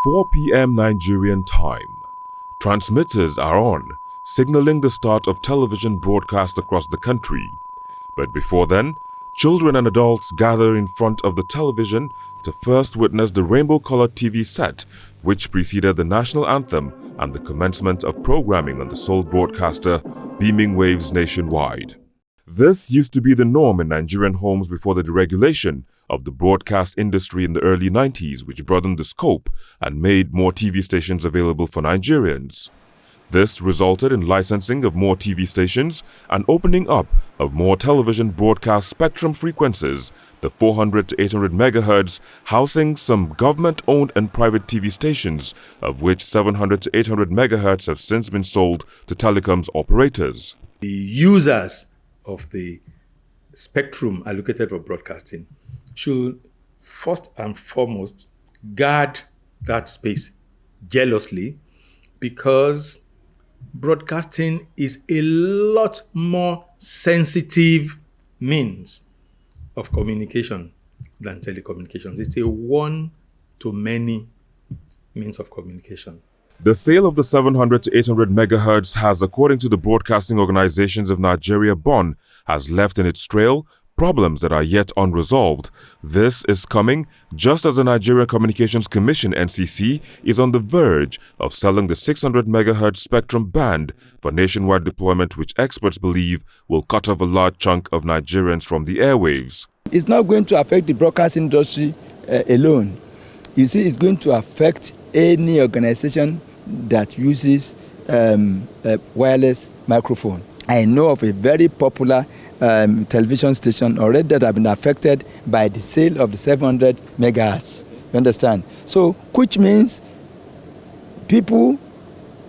4 p.m. Nigerian time. Transmitters are on, signaling the start of television broadcast across the country. But before then, children and adults gather in front of the television to first witness the rainbow-colored TV set, which preceded the national anthem and the commencement of programming on the sole broadcaster, beaming waves nationwide. This used to be the norm in Nigerian homes before the deregulation of the broadcast industry in the early 90s, which broadened the scope and made more TV stations available for Nigerians. This resulted in licensing of more TV stations and opening up of more television broadcast spectrum frequencies, the 400 to 800 megahertz, housing some government-owned and private TV stations, of which 700 to 800 megahertz have since been sold to telecoms operators. The users of the spectrum allocated for broadcasting should first and foremost guard that space jealously, because broadcasting is a lot more sensitive means of communication than telecommunications. It's a one-to-many means of communication. The sale of the 700 to 800 megahertz has, according to the Broadcasting Organizations of Nigeria, BON, has left in its trail problems that are yet unresolved. This is coming just as the Nigeria Communications Commission (NCC) is on the verge of selling the 600 megahertz spectrum band for nationwide deployment, which experts believe will cut off a large chunk of Nigerians from the airwaves. It's not going to affect the broadcast industry alone. You see, it's going to affect any organization that uses a wireless microphone. I know of a very popular television station already that have been affected by the sale of the 700 megahertz. You understand? So, which means people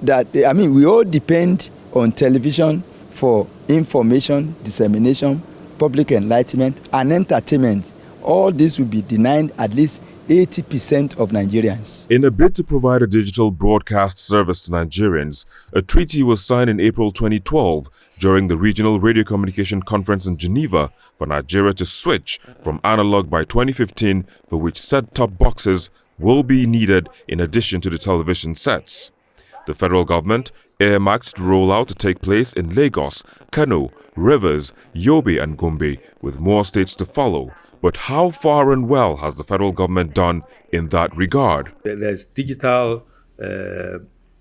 that, we all depend on television for information, dissemination, public enlightenment, and entertainment. All this will be denied at least 80% of Nigerians. In a bid to provide a digital broadcast service to Nigerians, a treaty was signed in April 2012 during the Regional Radio Communication Conference in Geneva for Nigeria to switch from analog by 2015, for which set-top boxes will be needed in addition to the television sets. The federal government earmarked the rollout to take place in Lagos, Kano, Rivers, Yobe and Gombe, with more states to follow. But how far and well has the federal government done in that regard? There's digital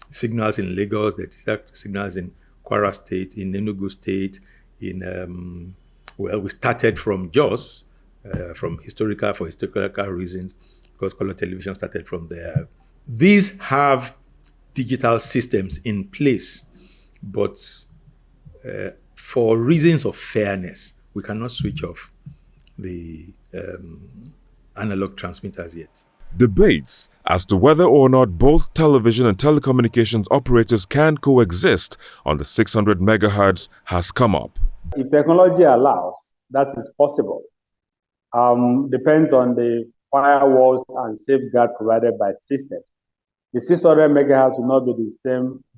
signals in Lagos, there's digital signals in Kwara State, in Enugu State, we started from Jos, for historical reasons, because color television started from there. These have digital systems in place, but for reasons of fairness, we cannot switch off the analog transmitters yet. Debates as to whether or not both television and telecommunications operators can coexist on the 600 megahertz has come up. If technology allows, that is possible. Depends on the firewalls and safeguard provided by systems. The 600 megahertz will not be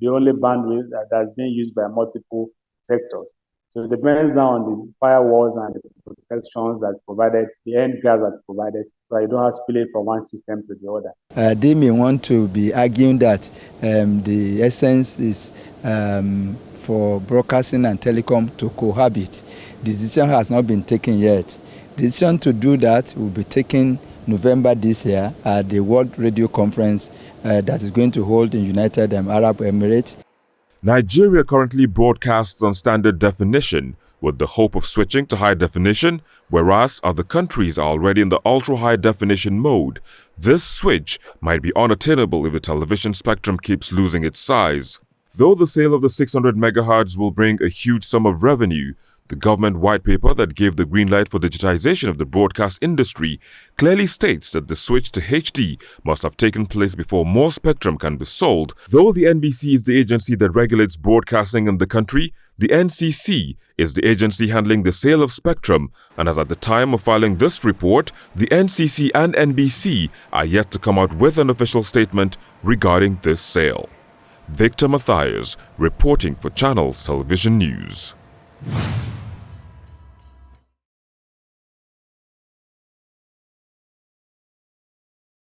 the only bandwidth that's being used by multiple sectors. So it depends now on the firewalls and the protections that's provided, the end guards that's provided, so you don't have to spill it from one system to the other. They may want to be arguing that the essence is for broadcasting and telecom to cohabit. The decision has not been taken yet. The decision to do that will be taken November this year at the World Radio Conference that is going to hold in United Arab Emirates. Nigeria currently broadcasts on standard definition with the hope of switching to high definition, whereas other countries are already in the ultra-high definition mode. This switch might be unattainable if the television spectrum keeps losing its size. Though the sale of the 600 megahertz will bring a huge sum of revenue, the government white paper that gave the green light for digitization of the broadcast industry clearly states that the switch to HD must have taken place before more spectrum can be sold. Though the NBC is the agency that regulates broadcasting in the country, the NCC is the agency handling the sale of spectrum, and as at the time of filing this report, the NCC and NBC are yet to come out with an official statement regarding this sale. Victor Matthias, reporting for Channels Television News.